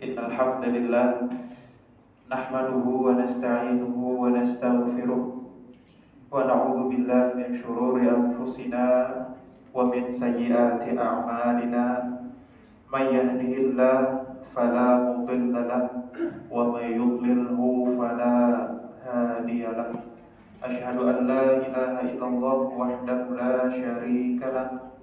Innal hamdalillah nahmaduhu wa nasta'inuhu wa nastaghfiruh wa na'udzu billahi min shururi anfusina wa min sayyiati a'malina may yahdihillahu fala mudilla lahu wa may yudlilhu fala hadiya lahu. Asyhadu an la ilaha illallah wahdahu la syarika lahu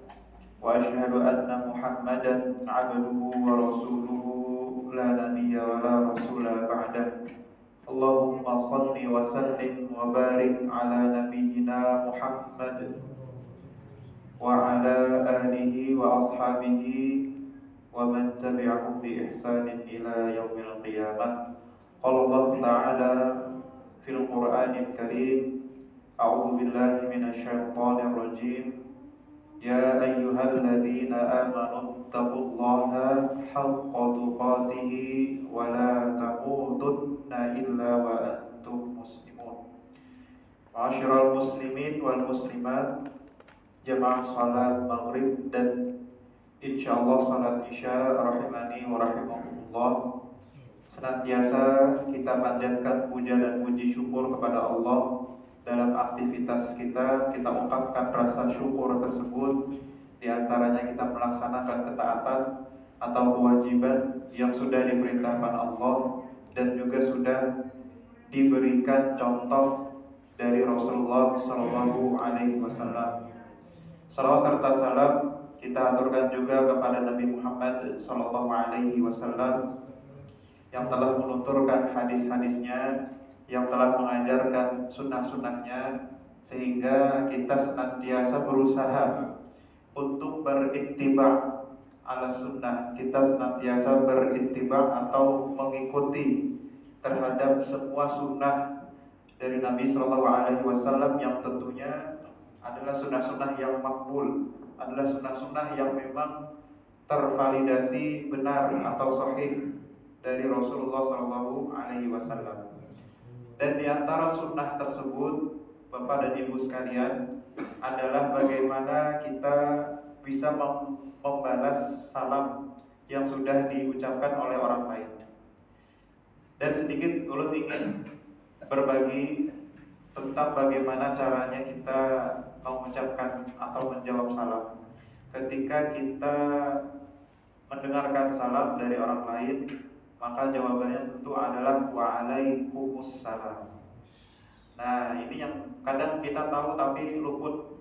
wa asyhadu anna Muhammadan 'abduhu wa rasuluhu la nabiyya wa la rasula ba'dah. Allahumma salli wa sallim wa barik ala nabiyyina Muhammad wa ala alihi wa ashabihi wa man tabi'ahum bi ihsanin ila yaumil qiyamah. Qala Allah ta'ala fil Qur'anil Karim, a'udzu billahi minasy syaithanir rajim. Ya ayyuhalladzina amanu taqullaha haqqa tuqatih wa la tamutunna illa wa antum muslimun. Ma'asyiral muslimin wal muslimat, jamaah salat maghrib dan insyaallah salat isya rahimani wa rahimakumullah. Senantiasa kita panjatkan puja dan puji syukur kepada Allah. Dalam aktivitas kita ungkapkan rasa syukur tersebut. Di antaranya kita melaksanakan ketaatan atau kewajiban yang sudah diperintahkan Allah dan juga sudah diberikan contoh dari Rasulullah Shallallahu Alaihi Wasallam. Salawat serta salam kita aturkan juga kepada Nabi Muhammad Shallallahu Alaihi Wasallam yang telah menuturkan hadis-hadisnya, yang telah mengajarkan sunnah-sunnahnya, sehingga kita senantiasa berusaha untuk berittiba' ala sunnah. Kita senantiasa berittiba' atau mengikuti terhadap semua sunnah dari Nabi Sallallahu Alaihi Wasallam yang tentunya adalah sunnah-sunnah yang makbul, adalah sunnah-sunnah yang memang tervalidasi benar atau sahih dari Rasulullah Sallallahu Alaihi Wasallam. Dan di antara sunnah tersebut, Bapak dan Ibu sekalian, adalah bagaimana kita bisa membalas salam yang sudah diucapkan oleh orang lain. Dan sedikit ulun ingin berbagi tentang bagaimana caranya kita mengucapkan atau menjawab salam. Ketika kita mendengarkan salam dari orang lain, maka jawabannya tentu adalah wa'alaikumussalam. Nah, ini yang kadang kita tahu tapi luput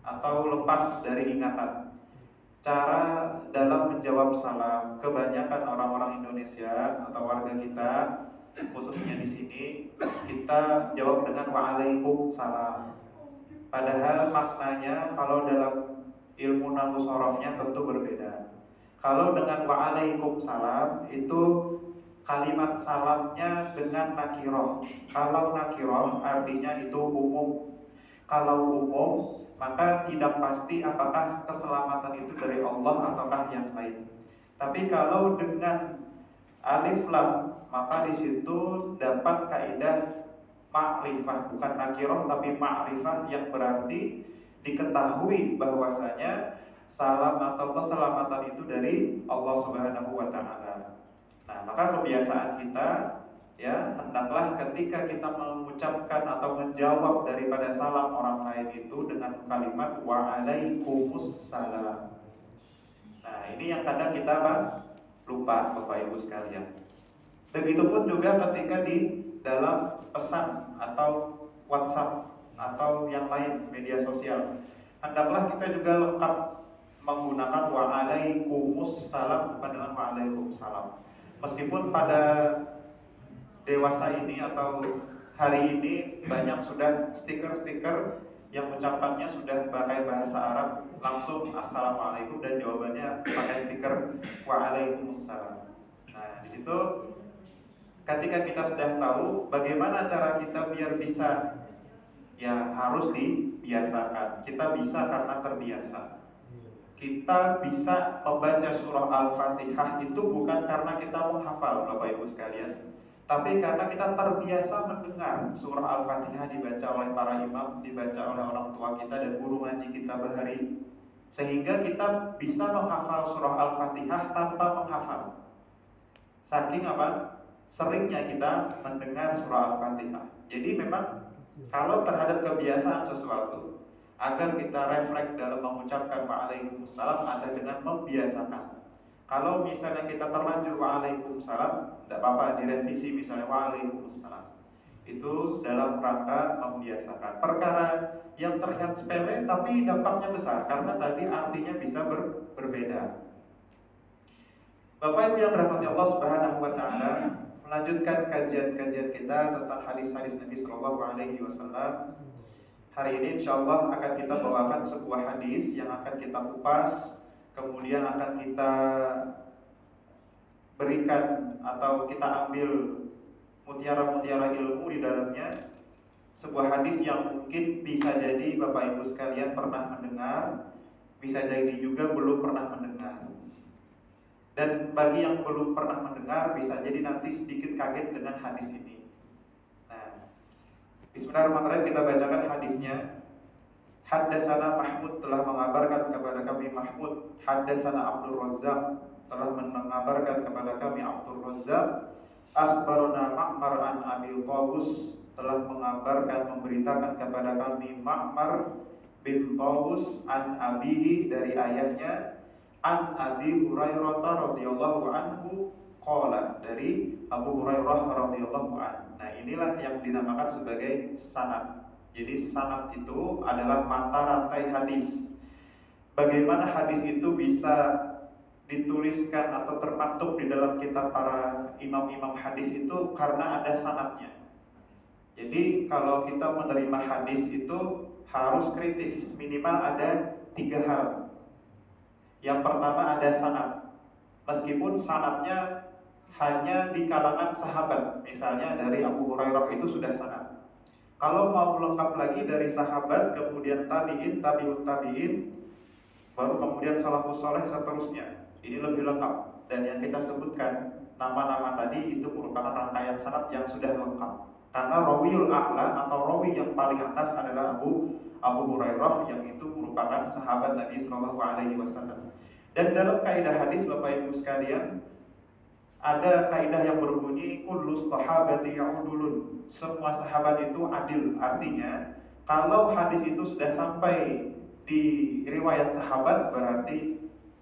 atau lepas dari ingatan. Cara dalam menjawab salam, kebanyakan orang-orang Indonesia atau warga kita, khususnya di sini, kita jawab dengan wa'alaikumussalam. Padahal maknanya kalau dalam ilmu nahwu sharafnya tentu berbeda. Kalau dengan wa'alaikumussalam itu kalimat salamnya dengan nakirah. Kalau nakirah artinya itu umum. Kalau umum maka tidak pasti apakah keselamatan itu dari Allah ataukah yang lain. Tapi kalau dengan alif lam maka di situ dapat kaidah ma'rifah, bukan nakirah tapi ma'rifah, yang berarti diketahui bahwasanya salam atau keselamatan itu dari Allah Subhanahu wa taala. Nah, maka kebiasaan kita ya, hendaklah ketika kita mengucapkan atau menjawab daripada salam orang lain itu dengan kalimat wa'alaikumussalam. Nah, ini yang kadang kita lupa, Bapak Ibu sekalian. Begitupun juga ketika di dalam pesan atau WhatsApp atau yang lain media sosial, hendaklah kita juga lengkap menggunakan wa'alaikumussalam bukan dengan wa'alaikumussalam. Meskipun pada dewasa ini atau hari ini banyak sudah stiker-stiker yang ucapannya sudah pakai bahasa Arab, langsung assalamualaikum dan jawabannya pakai stiker wa'alaikumussalam. Nah, di situ ketika kita sudah tahu bagaimana cara kita biar bisa, ya harus dibiasakan. Kita bisa karena terbiasa. Kita bisa membaca surah Al-Fatihah itu bukan karena kita menghafal, Bapak Ibu sekalian, tapi karena kita terbiasa mendengar surah Al-Fatihah dibaca oleh para imam, dibaca oleh orang tua kita dan guru ngaji kita bahari. Sehingga kita bisa menghafal surah Al-Fatihah tanpa menghafal. Saking apa? Seringnya kita mendengar surah Al-Fatihah. Jadi memang kalau terhadap kebiasaan sesuatu, agar kita refleks dalam mengucapkan waalaikumsalam ada dengan membiasakan. Kalau misalnya kita terlanjur waalaikumsalam, tidak apa-apa direvisi misalnya waalaikumsalam. Itu dalam rangka membiasakan. Perkara yang terlihat sepele tapi dampaknya besar karena tadi artinya bisa berbeda. Bapak Ibu yang dirahmati Allah Subhanahu wa taala, melanjutkan kajian-kajian kita tentang hadis-hadis Nabi sallallahu alaihi wasallam. Hari ini insyaallah akan kita bawakan sebuah hadis yang akan kita kupas, kemudian akan kita berikan atau kita ambil mutiara-mutiara ilmu di dalamnya. Sebuah hadis yang mungkin bisa jadi Bapak Ibu sekalian pernah mendengar, bisa jadi juga belum pernah mendengar. Dan bagi yang belum pernah mendengar, bisa jadi nanti sedikit kaget dengan hadis ini. Nah, bismillahirrahmanirrahim, kita bacakan hadisnya. Haddatsana Mahmud telah mengabarkan kepada kami Mahmud. Haddatsana Abdul Razzaq telah mengabarkan kepada kami Abdul Razzaq. Akhbarana Ma'mar an Abi Tawus telah mengabarkan, memberitakan kepada kami Ma'mar bin Tawus an abihi dari ayahnya, an Abi Hurairah radhiyallahu anhu qala, dari Abu Hurairah radhiyallahu anhu. Nah, inilah yang dinamakan sebagai sanad. Jadi sanad itu adalah mata rantai hadis. Bagaimana hadis itu bisa dituliskan atau terpaktub di dalam kitab para imam-imam hadis itu karena ada sanadnya. Jadi kalau kita menerima hadis itu harus kritis, minimal ada 3 hal. Yang pertama ada sanad. Meskipun sanadnya hanya di kalangan sahabat, misalnya dari Abu Hurairah itu sudah sanad. Kalau mau lengkap lagi dari sahabat, kemudian tabi'in, tabi'ut tabi'in, baru kemudian salafus saleh seterusnya. Ini lebih lengkap. Dan yang kita sebutkan nama-nama tadi itu merupakan rangkaian sanad yang sudah lengkap. Karena rawiul a'la atau rawi yang paling atas adalah Abu Hurairah, yang itu merupakan sahabat Nabi sallallahu alaihi wasallam. Dan dalam kaidah hadis Bapak Ibu sekalian, ada kaidah yang berbunyi kullus sahabati ya'udulun. Semua sahabat itu adil. Artinya, kalau hadis itu sudah sampai di riwayat sahabat, berarti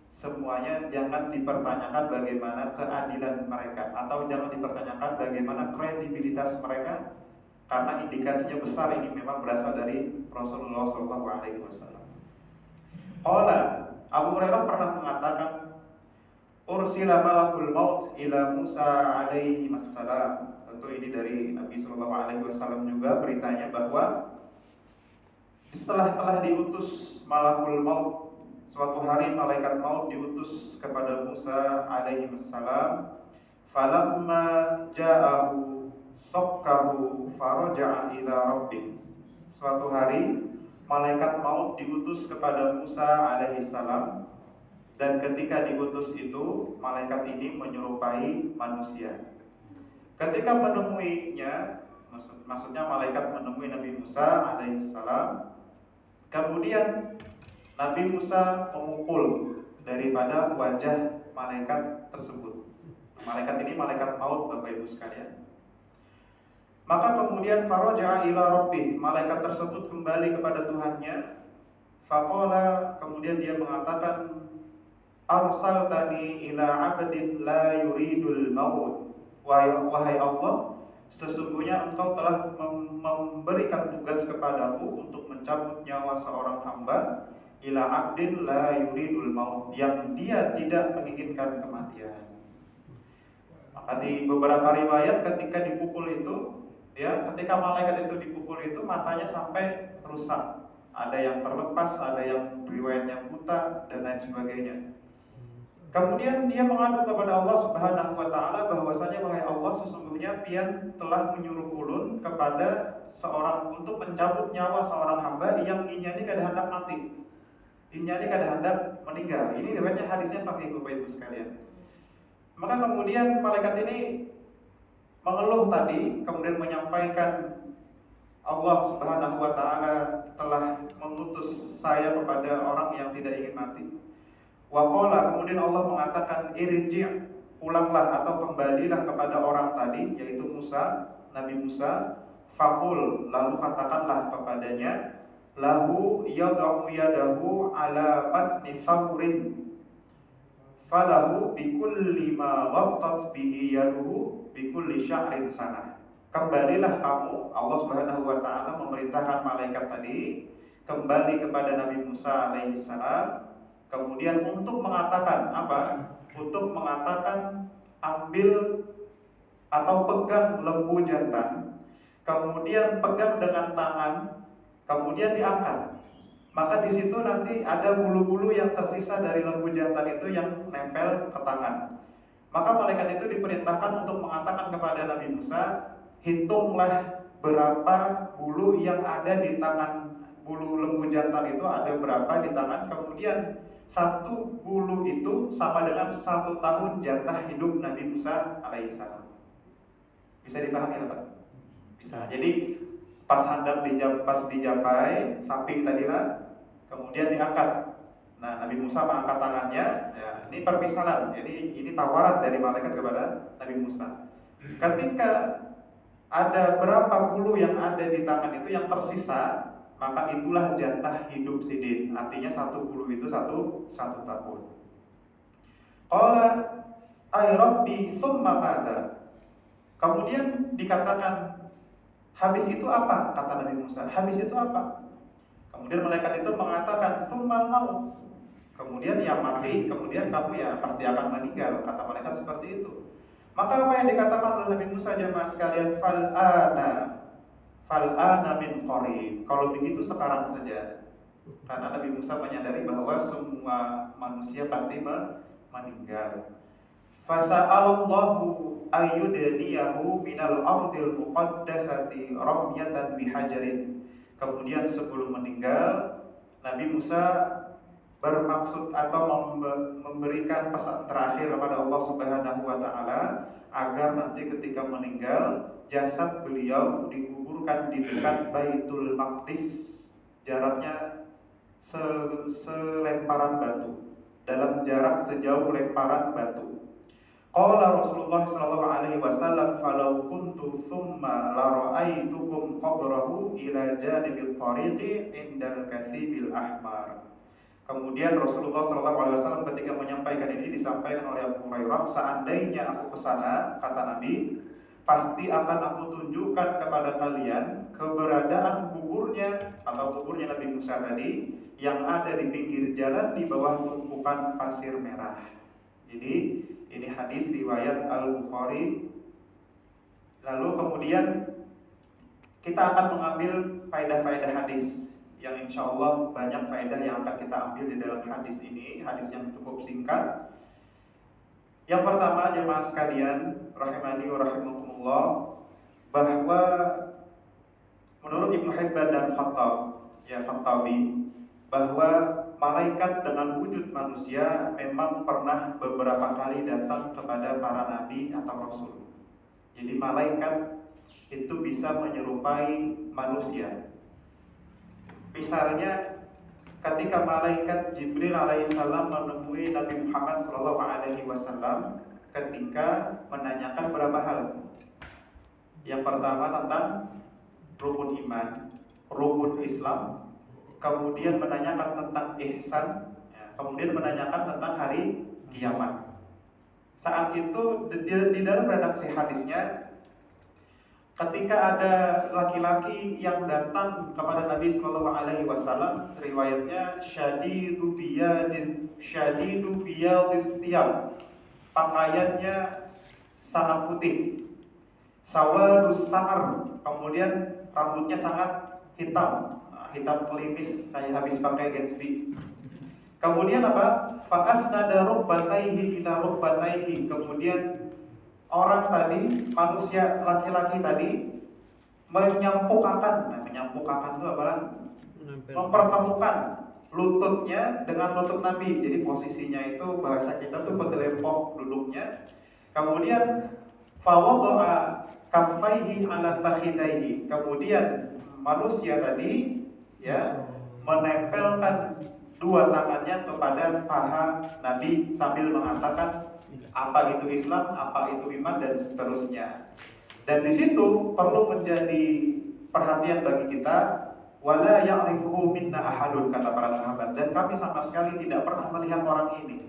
semuanya jangan dipertanyakan bagaimana keadilan mereka, atau jangan dipertanyakan bagaimana kredibilitas mereka, karena indikasinya besar ini memang berasal dari Rasulullah SAW. Qala, Abu Hurairah pernah mengatakan, ursila malakul maut ila Musa alaihi wassalam. Tentu ini dari Nabi SAW juga beritanya bahwa setelah telah diutus malakul maut, suatu hari malaikat maut diutus kepada Musa alaihi wassalam. Falamma ja'ahu sakkahu faraja'a ila rabbih. Suatu hari malaikat maut diutus kepada Musa alaihi salam, dan ketika diutus itu malaikat ini menyerupai manusia. Ketika menemuinya, maksudnya malaikat menemui Nabi Musa alaihi salam, kemudian Nabi Musa memukul daripada wajah malaikat tersebut. Malaikat ini malaikat maut Bapak Ibu sekalian. Maka kemudian faraja'a ila rabbih, malaikat tersebut kembali kepada Tuhannya. Faqala, kemudian dia mengatakan, arsaltani ila 'abdin la yuridul maut. Wahai Allah, sesungguhnya Engkau telah memberikan tugas kepadaku untuk mencabut nyawa seorang hamba, ila 'abdin la yuridul maut, yang dia tidak menginginkan kematian. Maka di beberapa riwayat ketika dipukul itu, ketika malaikat itu dipukul itu matanya sampai rusak. Ada yang terlepas, ada yang riwayatnya buta dan lain sebagainya. Kemudian dia mengadu kepada Allah Subhanahu wa taala bahwasanya, wahai Allah, sesungguhnya Pian telah menyuruh ulun kepada seorang untuk mencabut nyawa seorang hamba yang inyani kada hendak mati. Inyani kada hendak meninggal. Ini riwayatnya hadisnya sahih Bapak Ibu sekalian. Maka kemudian malaikat ini mengeluh tadi, kemudian menyampaikan Allah Subhanahu wa taala telah mengutus saya kepada orang yang tidak ingin mati. Wa qala, kemudian Allah mengatakan irji', pulanglah atau kembalilah kepada orang tadi, yaitu Musa, Nabi Musa. Faqul, lalu katakanlah kepadanya, lahu yad'u yadahu ala batni thawrin falahu bikulli ma ghattat bihi yaduhu bikulli sya'rin sanah. Kembalilah kamu, Allah Subhanahu wa taala memerintahkan malaikat tadi kembali kepada Nabi Musa alaihissalam, kemudian untuk mengatakan apa? Untuk mengatakan ambil atau pegang lembu jantan, kemudian pegang dengan tangan, kemudian diangkat. Maka di situ nanti ada bulu-bulu yang tersisa dari lembu jantan itu yang nempel ke tangan. Maka malaikat itu diperintahkan untuk mengatakan kepada Nabi Musa, hitunglah berapa bulu yang ada di tangan, bulu lembu jantan itu ada berapa di tangan. Kemudian satu bulu itu sama dengan 1 tahun jatah hidup Nabi Musa alaihissalam. Bisa dipahami Pak? Bisa. Jadi pas hendak dijapai sapi tadilah, kemudian diangkat. Nah, Nabi Musa mengangkat tangannya. Ya, ini permisalan. Jadi ini tawaran dari malaikat kepada Nabi Musa. Ketika ada berapa bulu yang ada di tangan itu yang tersisa, maka itulah jatah hidup sidin. Artinya satu bulu itu satu tahun. Qala ay rabbi tsumma madza. Kemudian dikatakan, habis itu apa? Kata Nabi Musa, habis itu apa? Kemudian malaikat itu mengatakan, tsummal maut. Kemudian ya mati, kemudian kamu ya pasti akan meninggal. Kata malaikat seperti itu. Maka apa yang dikatakan oleh Nabi Musa, jemaah sekalian, fal'ana min qarib. Kalau begitu sekarang saja. Karena Nabi Musa menyadari bahwa semua manusia pasti meninggal. Fasa'alallahu ayyudniyahu minal ardil muqaddasati ramyatan bihajarin. Kemudian sebelum meninggal, Nabi Musa bermaksud atau memberikan pesan terakhir kepada Allah Subhanahu wa taala agar nanti ketika meninggal jasad beliau dikuburkan di dekat Baitul Maqdis, jaraknya selemparan batu, dalam jarak sejauh lemparan batu. Qala Rasulullah sallallahu alaihi wasallam, falau kuntu thumma la ra'aitukum qabrahu ila janibil tariqi indal kathibil ahmar. Kemudian Rasulullah SAW ketika menyampaikan ini disampaikan oleh Abu Hurairah, seandainya aku kesana, kata Nabi, pasti akan aku tunjukkan kepada kalian keberadaan kuburnya atau kuburnya Nabi Musa tadi yang ada di pinggir jalan di bawah tumpukan pasir merah. Jadi ini hadis riwayat Al-Bukhari. Lalu kemudian kita akan mengambil faedah-faedah hadis yang insya Allah banyak faedah yang akan kita ambil di dalam hadis ini, hadis yang cukup singkat. Yang pertama, jemaah sekalian, rahimani wa rahimakumullah, bahwa menurut Ibnu Hibban dan Khattabi, bahwa malaikat dengan wujud manusia memang pernah beberapa kali datang kepada para nabi atau rasul. Jadi malaikat itu bisa menyerupai manusia. Misalnya ketika malaikat Jibril alaihissalam menemui Nabi Muhammad SAW ketika menanyakan beberapa hal. Yang pertama tentang rukun iman, rukun Islam, kemudian menanyakan tentang ihsan, kemudian menanyakan tentang hari kiamat. Saat itu di dalam redaksi hadisnya, ketika ada laki-laki yang datang kepada Nabi SAW, riwayatnya syadidu biyadis tiyab, pakaiannya sangat putih, sawadus sa'ar, kemudian rambutnya sangat hitam, hitam kelimis kayak habis pakai Gatsby. Kemudian apa? Fa'asnada rukbataihi ila rukbataihi. Kemudian orang tadi, manusia laki-laki tadi menyampukkan. Nah, menyampukkan itu apa? Mempertemukan lututnya dengan lutut Nabi. Jadi posisinya itu bahasa kita tuh bergelempok duduknya. Kemudian fawadha'a kaffaihi ala fakhidaihi. Kemudian manusia tadi ya menempelkan dua tangannya kepada paha Nabi sambil mengatakan apa itu Islam, apa itu iman, dan seterusnya. Dan di situ perlu menjadi perhatian bagi kita, wala ya'rifuhu minna ahadun, kata para sahabat, dan kami sama sekali tidak pernah melihat orang ini.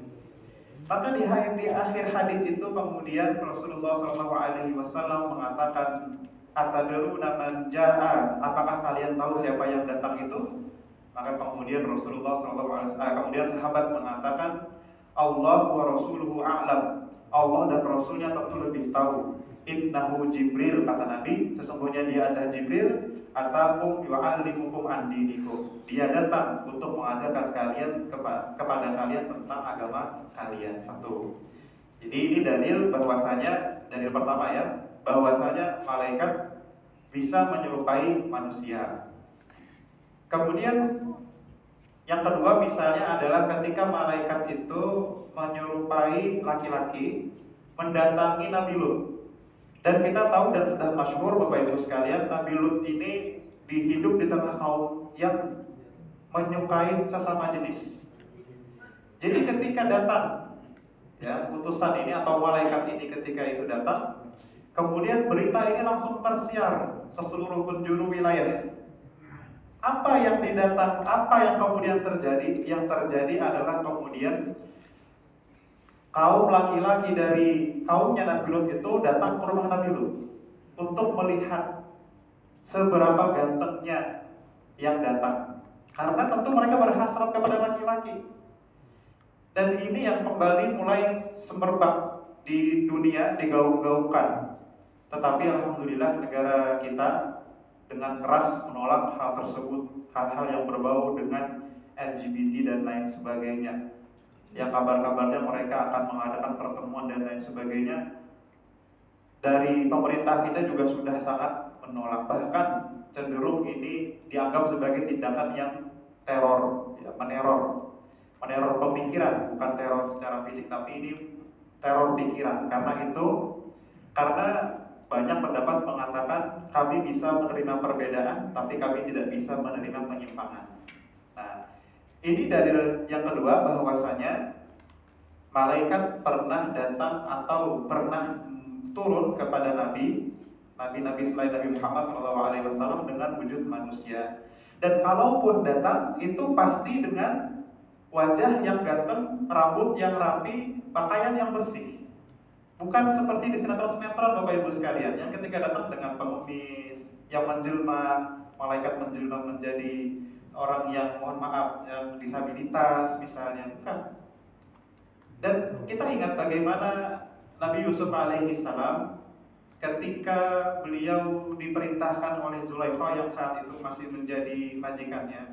Maka di akhir hadis itu kemudian Rasulullah SAW mengatakan, atadruna man jaa, apakah kalian tahu siapa yang datang itu? Maka kemudian Rasulullah SAW, kemudian sahabat mengatakan, Allah wa rasuluhu a'lam, Allah dan Rasulnya tentu lebih tahu. Innahu Jibril, kata Nabi, sesungguhnya dia adalah Jibril, atakum yu'allimukum an dinikum, dia datang untuk mengajarkan kalian kepada kalian tentang agama kalian. Satu. Jadi ini dalil bahwasanya, dalil pertama ya, bahwasanya malaikat bisa menyerupai manusia. Kemudian yang kedua misalnya adalah ketika malaikat itu menyerupai laki-laki mendatangi Nabi Lut. Dan kita tahu dan sudah masyhur Bapak Ibu sekalian, Nabi Lut ini hidup di tengah kaum yang menyukai sesama jenis. Jadi ketika datang ya utusan ini atau malaikat ini ketika itu datang, kemudian berita ini langsung tersiar ke seluruh penjuru wilayah. Apa yang kemudian terjadi? Yang terjadi adalah kemudian kaum laki-laki dari kaumnya Nabi Lut itu datang ke rumah Nabi Lut untuk melihat seberapa gantengnya yang datang. Karena tentu mereka berhasrat kepada laki-laki. Dan ini yang kembali mulai semerbak di dunia, digaung-gaungkan. Tetapi alhamdulillah negara kita dengan keras menolak hal tersebut, hal-hal yang berbau dengan LGBT dan lain sebagainya. Yang kabar-kabarnya mereka akan mengadakan pertemuan dan lain sebagainya. Dari pemerintah kita juga sudah sangat menolak, bahkan cenderung ini dianggap sebagai tindakan yang teror, ya, meneror pemikiran, bukan teror secara fisik, tapi ini teror pikiran. Karena banyak pendapat mengatakan kami bisa menerima perbedaan, tapi kami tidak bisa menerima penyimpangan. Nah, ini dalil yang kedua bahwasanya malaikat pernah datang atau pernah turun kepada nabi selain Nabi Muhammad SAW dengan wujud manusia. Dan kalaupun datang itu pasti dengan wajah yang ganteng, rambut yang rapi, pakaian yang bersih. Bukan seperti di sinetron-sinetron Bapak Ibu sekalian, yang ketika datang dengan pengemis, yang menjelma, malaikat menjelma menjadi orang yang mohon maaf yang disabilitas misalnya, bukan. Dan kita ingat bagaimana Nabi Yusuf alaihissalam ketika beliau diperintahkan oleh Zulaikha yang saat itu masih menjadi majikannya.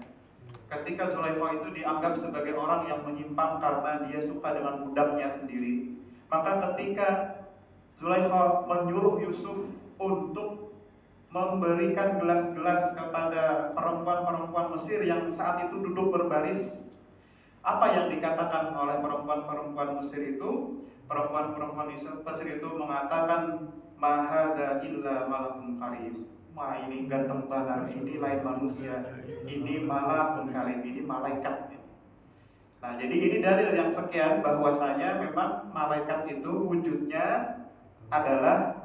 Ketika Zulaikha itu dianggap sebagai orang yang menyimpang karena dia suka dengan budaknya sendiri, maka ketika Zulaikha menyuruh Yusuf untuk memberikan gelas-gelas kepada perempuan-perempuan Mesir yang saat itu duduk berbaris, apa yang dikatakan oleh perempuan-perempuan Mesir itu? Perempuan-perempuan Mesir itu mengatakan, mahada illa malakun karim. Wah, ini ganteng banget, ini lain manusia, ini malakun karim, ini malaikat. Nah, jadi ini dalil yang sekian bahwasanya memang malaikat itu wujudnya adalah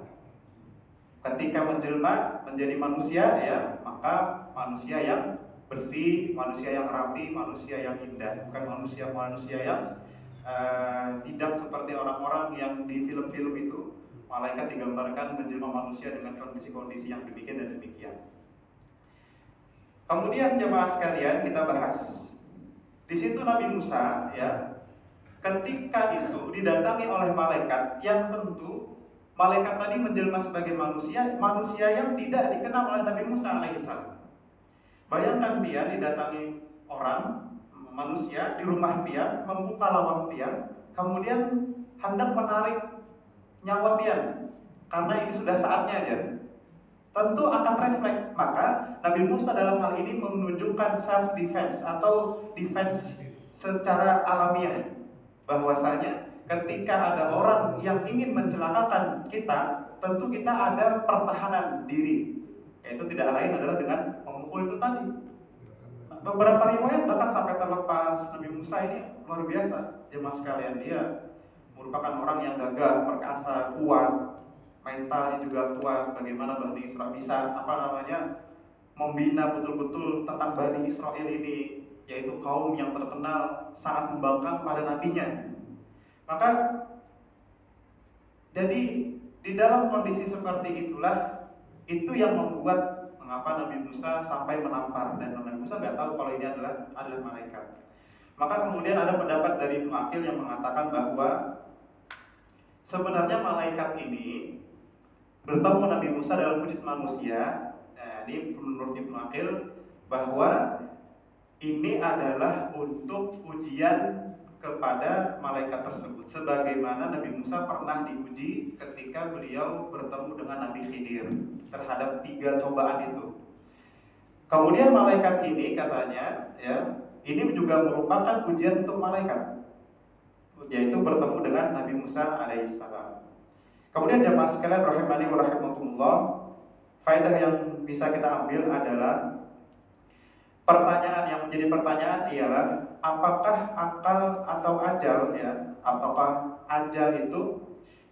ketika menjelma menjadi manusia ya, maka manusia yang bersih, manusia yang rapi, manusia yang indah, bukan manusia yang tidak seperti orang-orang yang di film-film itu malaikat digambarkan menjelma manusia dengan kondisi-kondisi yang demikian dan demikian. Kemudian jemaah sekalian kita bahas di situ Nabi Musa ya, ketika itu didatangi oleh malaikat yang tentu malaikat tadi menjelma sebagai manusia yang tidak dikenal oleh Nabi Musa alaihissalam. Bayangkan dia didatangi orang, manusia di rumah pian, membuka lawang pian, kemudian hendak menarik nyawa pian, karena ini sudah saatnya aja. Tentu akan refleks, maka Nabi Musa dalam hal ini menunjukkan self defense atau defense secara alamiah, bahwasanya ketika ada orang yang ingin mencelakakan kita, tentu kita ada pertahanan diri, yaitu tidak lain adalah dengan pemukul itu tadi. Beberapa riwayat bahkan sampai terlepas Nabi Musa ini luar biasa. Jemaah sekalian, dia merupakan orang yang gagah, perkasa, kuat, mentalnya juga kuat. Bagaimana Bani Israel bisa membina betul-betul tentang Bani Israel ini, yaitu kaum yang terkenal sangat membangkang pada nabinya. Maka jadi di dalam kondisi seperti itulah, itu yang membuat mengapa Nabi Musa sampai menampar, dan Nabi Musa nggak tahu kalau ini adalah malaikat. Maka kemudian ada pendapat dari Ibnu Aqil yang mengatakan bahwa sebenarnya malaikat ini bertemu Nabi Musa dalam wujud manusia. Nah, ini menurut Ibnu Aqil bahwa ini adalah untuk ujian kepada malaikat tersebut, sebagaimana Nabi Musa pernah diuji ketika beliau bertemu dengan Nabi Khidir terhadap 3 cobaan itu. Kemudian malaikat ini katanya, ya, ini juga merupakan ujian untuk malaikat, yaitu bertemu dengan Nabi Musa alaihissalam. Kemudian jemaah sekalian rahimani wa rahimakumullah, faedah yang bisa kita ambil adalah pertanyaan yang menjadi pertanyaan ialah apakah akal atau ajal, ya, ataukah ajal itu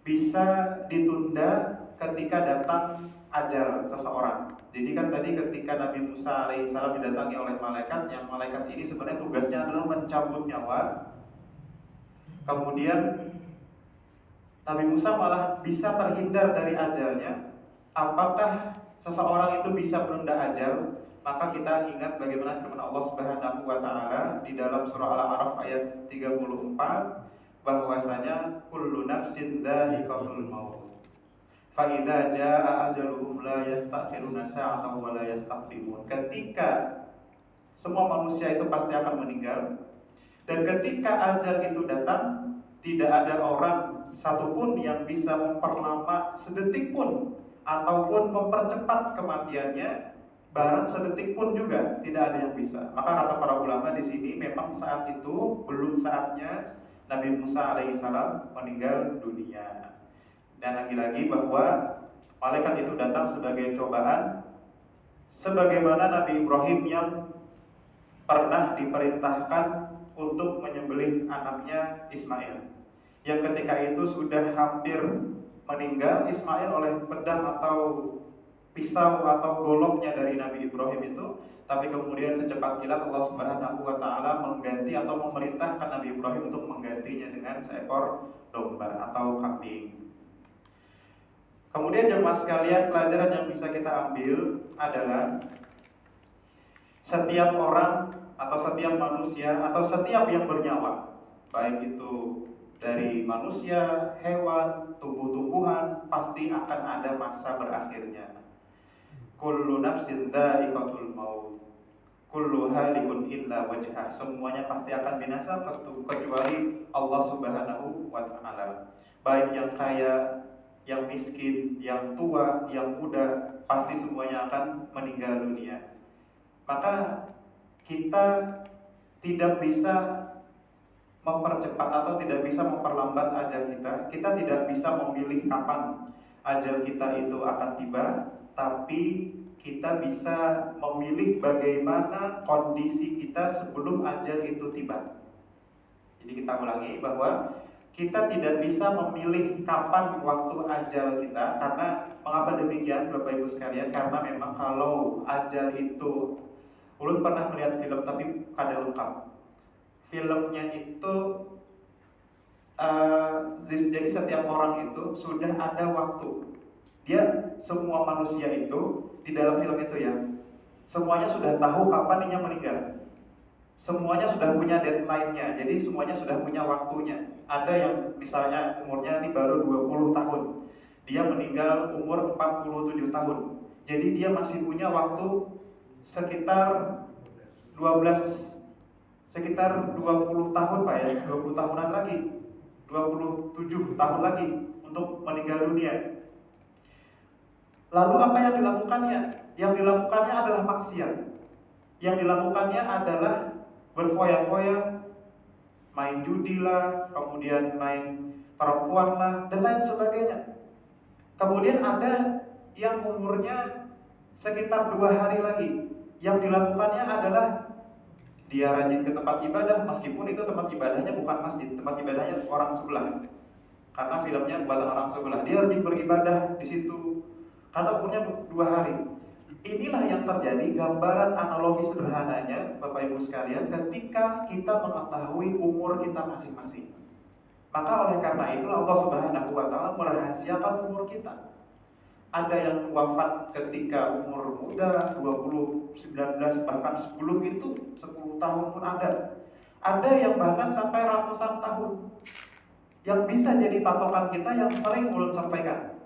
bisa ditunda ketika datang ajal seseorang. Jadi kan tadi ketika Nabi Musa alaihissalam didatangi oleh malaikat, yang malaikat ini sebenarnya tugasnya adalah mencabut nyawa. Kemudian Nabi Musa malah bisa terhindar dari ajalnya. Apakah seseorang itu bisa menunda ajal? Maka kita ingat bagaimana firman Allah Subhanahu wa taala di dalam surah Al-A'raf ayat 34, bahwasanya kullu nafsin dha'iqatul maut. Fa idza jaa ajaluhum la yastakhiruna sa'atan wa la yastaqdimun. Ketika semua manusia itu pasti akan meninggal, dan ketika ajal itu datang, tidak ada orang satupun yang bisa memperlama sedetik pun ataupun mempercepat kematiannya, barang sedetik pun juga tidak ada yang bisa. Maka kata para ulama di sini, memang saat itu belum saatnya Nabi Musa alaihissalam meninggal dunia. Dan lagi-lagi bahwa malaikat itu datang sebagai cobaan, sebagaimana Nabi Ibrahim yang pernah diperintahkan untuk menyembelih anaknya Ismail, yang ketika itu sudah hampir meninggal Ismail oleh pedang atau pisau atau goloknya dari Nabi Ibrahim itu, tapi kemudian secepat kilat Allah Subhanahu wa taala mengganti atau memerintahkan Nabi Ibrahim untuk menggantinya dengan seekor domba atau kambing. Kemudian jemaah sekalian, pelajaran yang bisa kita ambil adalah setiap orang atau setiap manusia atau setiap yang bernyawa, baik itu dari manusia, hewan, tumbuh-tumbuhan, pasti akan ada masa berakhirnya. Kullu nafsin dha'iqatul maut, kullu halikun illa wajhah. Semuanya pasti akan binasa kecuali Allah Subhanahu wa taala. Baik yang kaya, yang miskin, yang tua, yang muda, pasti semuanya akan meninggal dunia. Maka kita tidak bisa mempercepat atau tidak bisa memperlambat ajal kita. Kita tidak bisa memilih kapan ajal kita itu akan tiba, tapi kita bisa memilih bagaimana kondisi kita sebelum ajal itu tiba. Jadi kita ulangi bahwa kita tidak bisa memilih kapan waktu ajal kita. Karena mengapa demikian Bapak Ibu sekalian? Karena memang kalau ajal itu, ulun pernah melihat film tapi kada lengkap. Filmnya itu jadi setiap orang itu sudah ada waktu. Dia semua manusia itu di dalam film itu, ya, semuanya sudah tahu kapan dia meninggal. Semuanya sudah punya deadline-nya, jadi semuanya sudah punya waktunya. Ada yang misalnya umurnya ini baru 20 tahun, dia meninggal umur 47 tahun. Jadi dia masih punya waktu sekitar 20 tahun Pak, ya, 20 tahunan lagi, 27 tahun lagi untuk meninggal dunia. Lalu apa yang dilakukannya? Yang dilakukannya adalah maksiat. Yang dilakukannya adalah berfoya-foya, main judi lah, kemudian main perempuan lah, dan lain sebagainya. Kemudian ada yang umurnya sekitar 2 hari lagi, Yang dilakukannya adalah dia rajin ke tempat ibadah, meskipun itu tempat ibadahnya bukan masjid, tempat ibadahnya orang sebelah. Karena filmnya buatan orang sebelah, dia rajin beribadah di situ. Karena umurnya 2 hari. Inilah yang terjadi, gambaran analogi sederhananya, Bapak Ibu sekalian, ketika kita mengetahui umur kita masing-masing. Maka oleh karena itu Allah Subhanahu wa Ta'ala merahasiakan umur kita. Ada yang wafat ketika umur muda, 20, 19, bahkan 10 itu 10 tahun pun ada. Ada yang bahkan sampai ratusan tahun. Yang bisa jadi patokan kita yang sering Ulun sampaikan,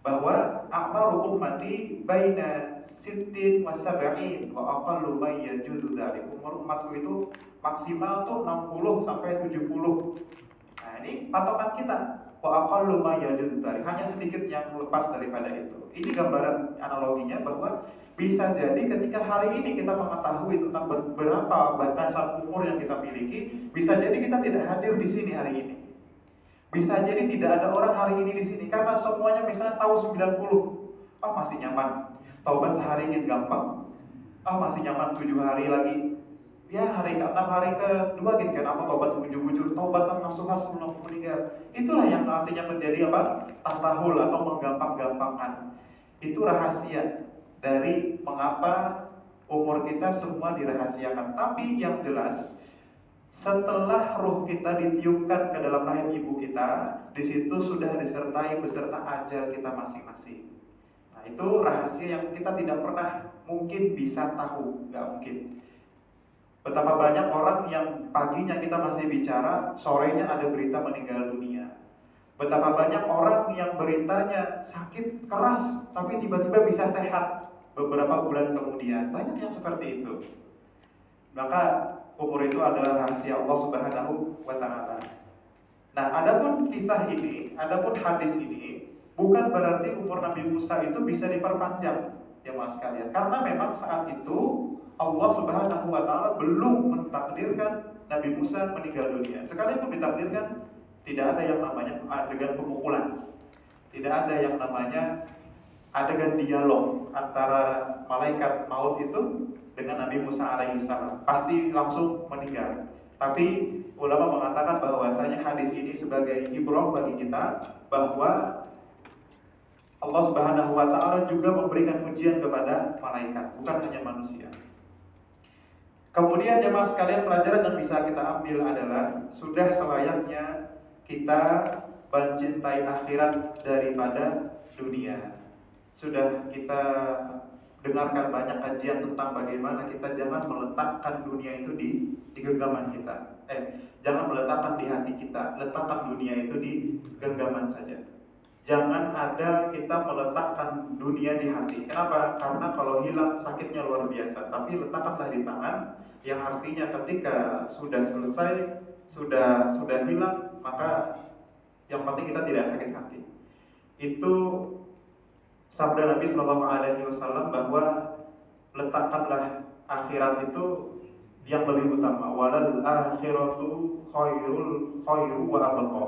bahwa a'maru ummati baina sittin wa sab'in wa aqallu may yajuzu dzalik. Umur umatku itu maksimal tuh 60 sampai 70. Nah, ini patokan kita. Wa aqallu may yajuzu dzalik. Hanya sedikit yang lepas daripada itu. Ini gambaran analoginya bahwa bisa jadi ketika hari ini kita mengetahui tentang berapa batasan umur yang kita miliki, bisa jadi kita tidak hadir di sini hari ini. Bisa jadi tidak ada orang hari ini di sini karena semuanya misalnya tahu 90. Masih nyaman. Taubat sehari gitu gampang. Masih nyaman 7 hari lagi. Ya hari ke-6, hari ke-2 gitu kan apa taubat ujung-ujung, taubatan nasuha sebelum meninggal. Itulah yang artinya menjadi apa? Tasahul atau menggampang-gampangkan. Itu rahasia dari mengapa umur kita semua dirahasiakan. Tapi yang jelas, setelah ruh kita ditiupkan ke dalam rahim ibu kita, di situ sudah disertai beserta ajal kita masing-masing. Nah, itu rahasia yang kita tidak pernah mungkin bisa tahu, nggak mungkin. Betapa banyak orang yang paginya kita masih bicara, sorenya ada berita meninggal dunia. Betapa banyak orang yang beritanya sakit keras, tapi tiba-tiba bisa sehat beberapa bulan kemudian. Banyak yang seperti itu. Maka umur itu adalah rahasia Allah Subhanahu wa Ta'ala. Nah, adapun kisah ini, adapun hadis ini, bukan berarti umur Nabi Musa itu bisa diperpanjang, ya mas sekalian. Karena memang saat itu Allah Subhanahu wa Ta'ala belum mentakdirkan Nabi Musa meninggal dunia. Sekalipun ditakdirkan, tidak ada yang namanya adegan pemukulan. Tidak ada yang namanya adegan dialog antara malaikat maut itu dengan Nabi Musa alaihissalam. Pasti langsung meninggal. Tapi ulama mengatakan bahwasanya hadis ini sebagai ibrah bagi kita bahwa Allah Subhanahu wa Ta'ala juga memberikan ujian kepada malaikat, bukan hanya manusia. Kemudian jemaah sekalian, pelajaran yang bisa kita ambil adalah sudah selayaknya kita mencintai akhirat daripada dunia. Sudah kita dengarkan banyak kajian tentang bagaimana kita jangan meletakkan dunia itu di genggaman kita. Jangan meletakkan di hati kita, letakkan dunia itu di genggaman saja. Jangan ada kita meletakkan dunia di hati. Kenapa? Karena kalau hilang sakitnya luar biasa. Tapi letakkanlah di tangan, yang artinya ketika sudah selesai, sudah hilang, maka yang penting kita tidak sakit hati. Itu sabda Nabi Shallallahu Alaihi Wasallam bahwa letakkanlah akhirat itu yang lebih utama. Walal akhiratu khairu wa abqa.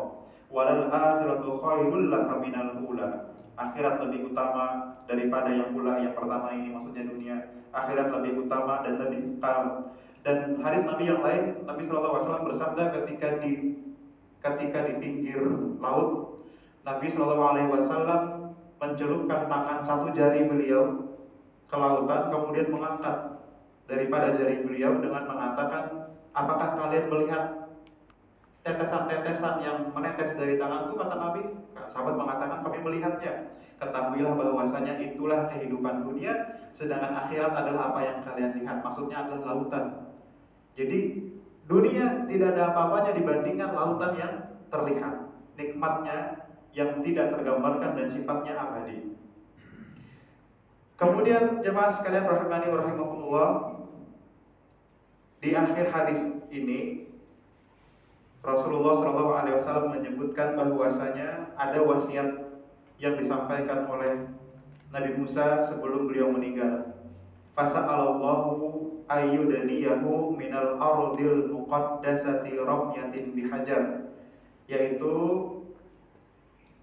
Walal akhiratu khairul laka minal ula. Akhirat lebih utama daripada yang ula. Yang pertama ini maksudnya dunia. Akhirat lebih utama dan lebih kekal. Dan hadis Nabi yang lain, Nabi Shallallahu Alaihi Wasallam bersabda ketika di pinggir laut, Nabi Shallallahu Alaihi Wasallam mencelupkan tangan satu jari beliau ke lautan, kemudian mengangkat daripada jari beliau dengan mengatakan, apakah kalian melihat tetesan-tetesan yang menetes dari tanganku? Kata Nabi. Sahabat mengatakan, kami melihatnya. Ketahuilah bahwasanya itulah kehidupan dunia, sedangkan akhirat adalah apa yang kalian lihat. Maksudnya adalah lautan. Jadi dunia tidak ada apa-apanya dibandingkan lautan yang terlihat, nikmatnya yang tidak tergambarkan dan sifatnya abadi. Kemudian jemaah sekalian rahimani wa rahimakumullah, di akhir hadis ini Rasulullah SAW menyebutkan bahwasanya ada wasiat yang disampaikan oleh Nabi Musa sebelum beliau meninggal. Fasa'alallahu ayyudaniyahu minal ardil muqaddasati ramyatin bihajar. Yaitu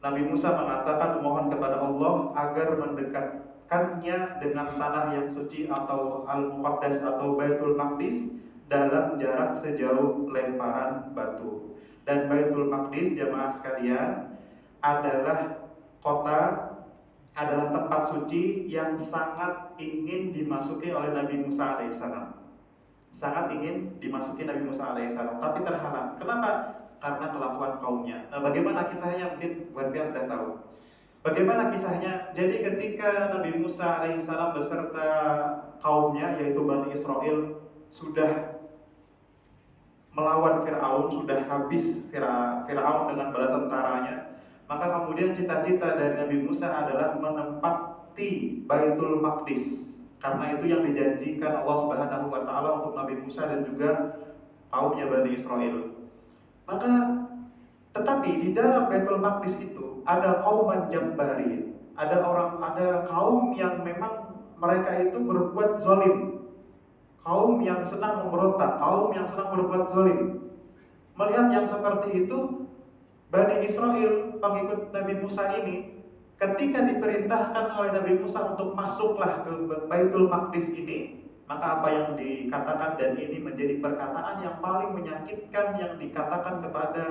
Nabi Musa mengatakan memohon kepada Allah agar mendekatkan mendekat-dekatkannya dengan tanah yang suci atau Al-Muqaddas atau Baitul Maqdis dalam jarak sejauh lemparan batu. Dan Baitul Maqdis, jamaah sekalian, adalah adalah tempat suci yang sangat ingin dimasuki oleh Nabi Musa alaihissalam. Sangat ingin dimasuki Nabi Musa alaihissalam, tapi terhalang. Kenapa? Karena kelakuan kaumnya. Nah, bagaimana kisahnya? Mungkin buat pihak sudah tahu. Bagaimana kisahnya? Jadi ketika Nabi Musa alaihissalam beserta kaumnya, yaitu Bani Israel, sudah melawan Fir'aun, sudah habis Fir'aun dengan bala tentaranya, maka kemudian cita-cita dari Nabi Musa adalah menempati Baitul Maqdis, karena itu yang dijanjikan Allah Subhanahu wa taala untuk Nabi Musa dan juga kaumnya Bani Israel. Maka tetapi di dalam Baitul Maqdis itu ada kauman jabbarin, ada kaum yang memang mereka itu berbuat zalim, kaum yang senang memberontak, kaum yang senang berbuat zalim. Melihat yang seperti itu, Bani Israel, pengikut Nabi Musa ini, ketika diperintahkan oleh Nabi Musa untuk masuklah ke Baitul Maqdis ini, maka apa yang dikatakan, dan ini menjadi perkataan yang paling menyakitkan yang dikatakan kepada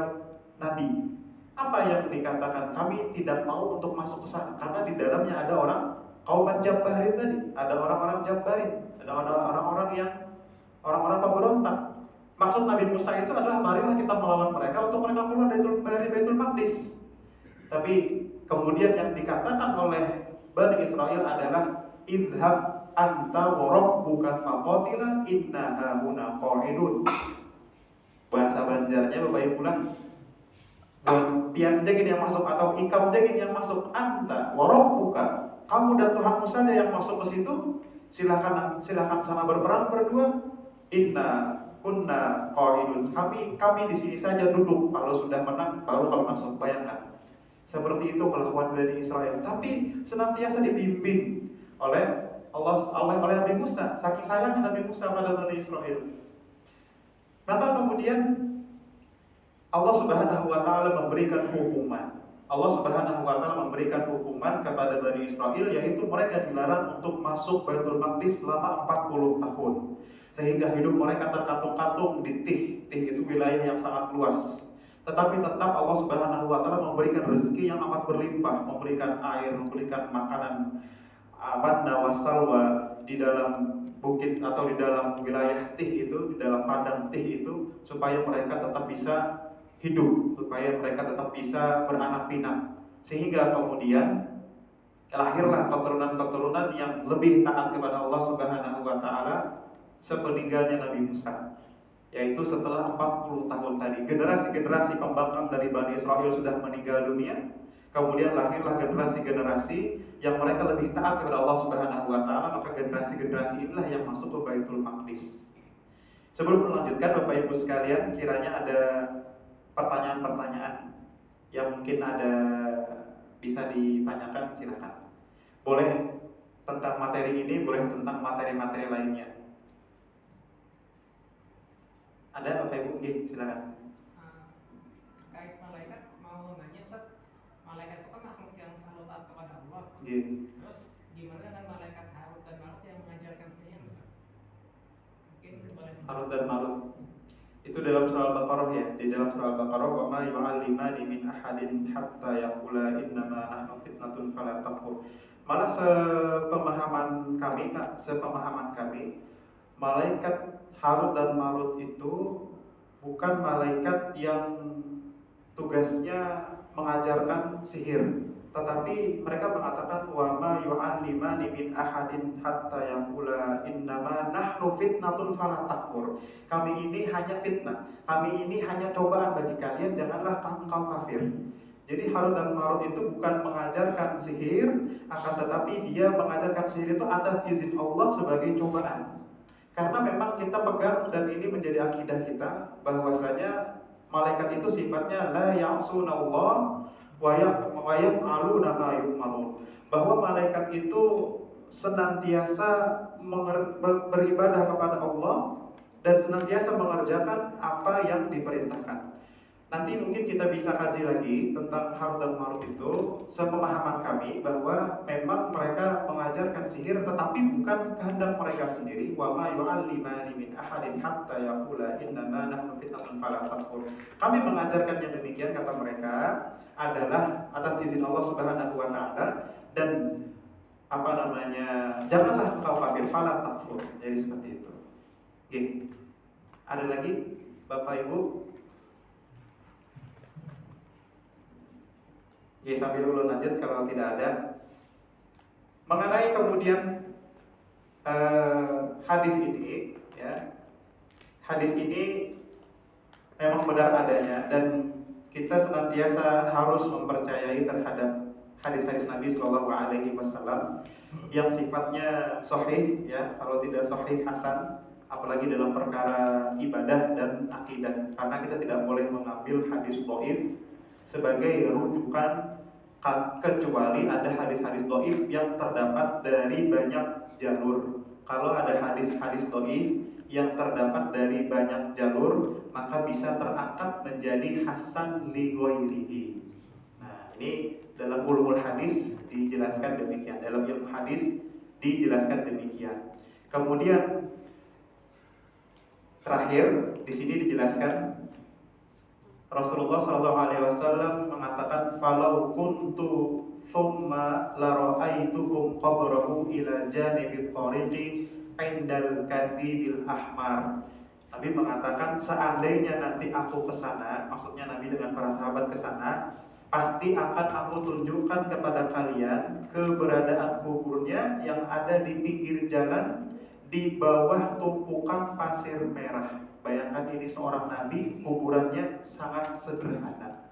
Nabi. Apa yang dikatakan? Kami tidak mau untuk masuk ke sana karena di dalamnya ada kaum jabbarin tadi, ada orang-orang jabbarin, ada orang-orang pemberontak. Maksud Nabi Musa itu adalah marilah kita melawan mereka untuk mereka keluar dari Baitul Maqdis. Tapi kemudian yang dikatakan oleh Bani Israel adalah idhab anta wa rabbuka faqatila inna hahuna qa'idun. Bahasa Banjarnya Bapak Ibu lah, pian jagin yang masuk atau ikam jagin yang masuk, anta wa rabbuka, kamu dan Tuhanmu saja yang masuk ke situ. Silakan sana berperang berdua. Inna kunna qa'idun, kami di sini saja duduk, kalau sudah menang baru kalau masuk. Bayangkan seperti itu kelakuan Bani Israel, tapi senantiasa dibimbing oleh oleh Nabi Musa, saking sayangnya Nabi Musa pada Bani Israel. Maka kemudian Allah Subhanahu wa taala memberikan hukuman. Allah Subhanahu wa taala memberikan hukuman kepada Bani Israel, yaitu mereka dilarang untuk masuk Baitul Maqdis selama 40 tahun. Sehingga hidup mereka terkatung-katung di Tih. Tih itu wilayah yang sangat luas. Tetapi tetap Allah Subhanahu wa taala memberikan rezeki yang amat berlimpah, memberikan air, memberikan makanan manna wassalwa di dalam bukit atau di dalam wilayah Tih itu, di dalam padang Tih itu, supaya mereka tetap bisa hidup, supaya mereka tetap bisa beranak pinak. Sehingga kemudian lahirlah keturunan-keturunan yang lebih taat kepada Allah Subhanahu wa taala sepeninggalnya Nabi Musa. Yaitu setelah 40 tahun tadi, generasi-generasi pembangkang dari Bani Israel sudah meninggal dunia. Kemudian lahirlah generasi-generasi yang mereka lebih taat kepada Allah Subhanahu wa taala, maka generasi-generasi inilah yang masuk ke Baitul Maqdis. Sebelum melanjutkan Bapak Ibu sekalian, kiranya ada pertanyaan-pertanyaan yang mungkin ada bisa ditanyakan, silakan. Boleh tentang materi ini, boleh tentang materi-materi lainnya. Ada Bapak Ibu? Oke, silakan. Terkait malaikat, mau nanya Ustaz, malaikat itu kan makhluk yang selalu taat kepada Allah. Terus gimana dengan malaikat Harut dan Marut yang mengajarkan sihir Ustaz? Mungkin boleh. Harut dan Marut itu dalam surah Al-Baqarah ya. Di dalam surah Al-Baqarah, wa ma yu'allimani min ahadin hatta yaqula innama nahnu fitnatun fala takfur. Malah sepemahaman kami, malaikat Harut dan Marut itu bukan malaikat yang tugasnya mengajarkan sihir, tetapi mereka mengatakan wa ma yu'allimani min ahadin hatta yaqula innama nahnu fitnatun fala takfur. Kami ini hanya fitnah, kami ini hanya cobaan bagi kalian, janganlah engkau kafir. Jadi Harut dan Marut itu bukan mengajarkan sihir, akan tetapi dia mengajarkan sihir itu atas izin Allah sebagai cobaan. Karena memang kita pegang, dan ini menjadi akidah kita, bahwasanya malaikat itu sifatnya la ya'sunallah wa yaf'aluna ma yu'marun. Bahwa malaikat itu senantiasa beribadah kepada Allah dan senantiasa mengerjakan apa yang diperintahkan. nanti mungkin kita bisa kaji lagi tentang Harut dan Marut itu. Sepemahaman kami bahwa memang mereka mengajarkan sihir, tetapi bukan kehendak mereka sendiri. Wa ma yu'allimani min ahadin hatta yaqula innama nahnu fitnatun fala takfur. Kami mengajarkan yang demikian, kata mereka, adalah atas izin Allah Subhanahu wa taala, dan janganlah engkau kafir, fala takfur. Jadi seperti itu. Oke. Ada lagi Bapak Ibu? Oke, sambil ulun lanjut kalau tidak ada. Mengenai kemudian hadis ini, ya, hadis ini memang benar adanya, dan kita senantiasa harus mempercayai terhadap hadis-hadis Nabi Shallallahu Alaihi Wasallam yang sifatnya sahih, ya, kalau tidak sahih hasan, apalagi dalam perkara ibadah dan akidah, karena kita tidak boleh mengambil hadis dhaif sebagai rujukan kecuali ada hadis-hadis dhaif yang terdapat dari banyak jalur. Kalau ada hadis-hadis dhaif yang terdapat dari banyak jalur, maka bisa terangkat menjadi hasan li ghairihi. Nah, ini dalam ulumul hadis dijelaskan demikian, dalam ilmu hadis dijelaskan demikian. Kemudian terakhir di sini dijelaskan Rasulullah SAW mengatakan, falau kuntu thumma la ra'aitukum qabrahu ila janibit tariqi indal kathibil ahmar. Nabi mengatakan, seandainya nanti aku ke sana, maksudnya Nabi dengan para sahabat ke sana, pasti akan aku tunjukkan kepada kalian keberadaan kuburnya yang ada di pinggir jalan di bawah tumpukan pasir merah. Bayangkan, ini seorang nabi, kuburannya sangat sederhana.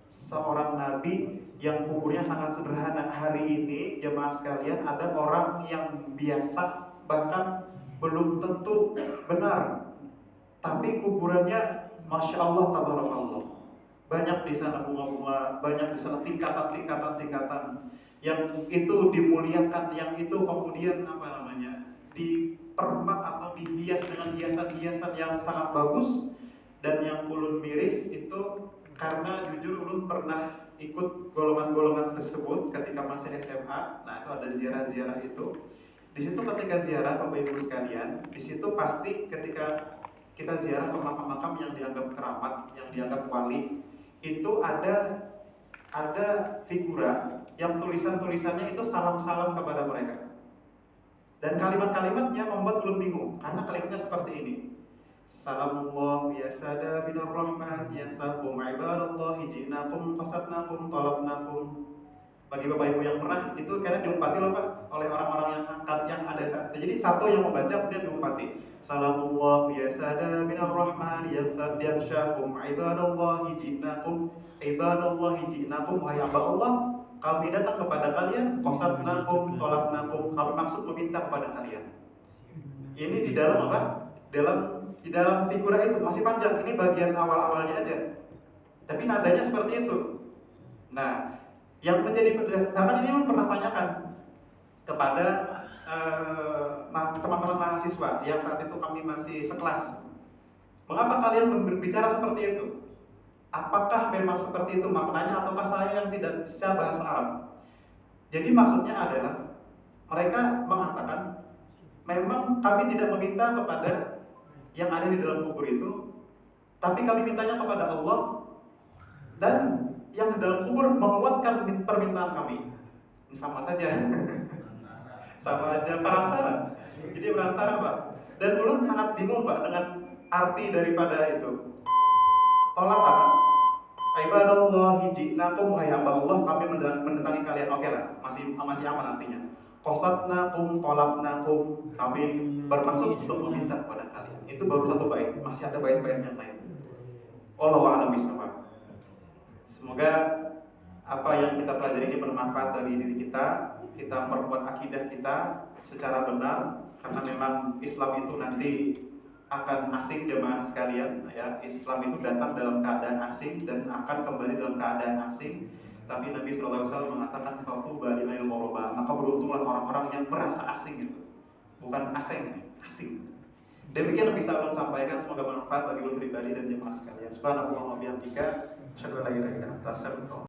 Seorang nabi yang kuburnya sangat sederhana. Hari ini jemaah sekalian, ada orang yang biasa, bahkan belum tentu benar, tapi kuburannya Masya Allah, tabarakallah. Banyak di sana bunga-bunga, banyak di sana tingkatan yang itu dimuliakan, yang itu kemudian dipermak atau dihias dengan hiasan-hiasan yang sangat bagus. Dan yang ulun miris itu karena jujur ulun pernah ikut golongan-golongan tersebut ketika masih SMA. Nah, itu ada ziarah-ziarah itu. Di situ ketika ziarah Bapak Ibu sekalian, di situ pasti ketika kita ziarah ke makam-makam yang dianggap keramat, yang dianggap wali, itu ada figura yang tulisan-tulisannya itu salam-salam kepada mereka. Dan kalimat-kalimatnya membuat ulun bingung, karena kalimatnya seperti ini. Salamullah ya sada binar rahmat ya sakum ibadallahi ji'nakum qasadnakum talabnakum. Bagi Bapak Ibu yang pernah, itu karena diumpati loh Pak, oleh orang-orang yang ada saat itu. Jadi satu yang membaca kemudian diumpati. Salamullah ya sada binar rahmat ya sakum ibadallahi ji'nakum wahai hamba Allah, kami datang kepada kalian, qasadnakum talabnakum, kami maksud meminta kepada kalian. Ini di dalam apa? Di dalam figura itu masih panjang, ini bagian awal-awalnya aja. Tapi nadanya seperti itu. Nah, yang menjadi bahkan ini pernah tanyakan kepada teman-teman mahasiswa yang saat itu kami masih sekelas. Mengapa kalian berbicara seperti itu? Apakah memang seperti itu maknanya, ataukah saya yang tidak bisa bahasa Arab? Jadi maksudnya adalah mereka mengatakan, memang kami tidak meminta kepada yang ada di dalam kubur itu, tapi kami mintanya kepada Allah, dan yang di dalam kubur menguatkan permintaan kami. Ini sama saja. Sama aja, perantara. Jadi perantara Pak. Dan ulun sangat bingung Pak dengan arti daripada itu. Tolak apa? Ibadallahi ji'nakum wahai hamba Allah, kami mendatangi kalian. Oke lah, masih aman artinya. Qasadnakum talabnakum, kami bermaksud untuk meminta kepada kalian. Itu baru satu bait, masih ada bait-bait yang lain. Wallahu a'lam bishawab. Semoga apa yang kita pelajari ini bermanfaat bagi diri kita. Kita memperkuat akidah kita secara benar, karena memang Islam itu nanti akan asing jemaah sekalian, ya. Islam itu datang dalam keadaan asing dan akan kembali dalam keadaan asing. Tapi Nabi SAW mengatakan fatuba limanil ghuraba, maka beruntunglah orang-orang yang merasa asing itu. Bukan asing, asing. Demikian yang bisa ulun sampaikan, semoga bermanfaat bagi ulun pribadi dan jemaah sekalian. Subhanallah wa bihamdika, asyhadu an la ilaha illa anta, astaghfiruka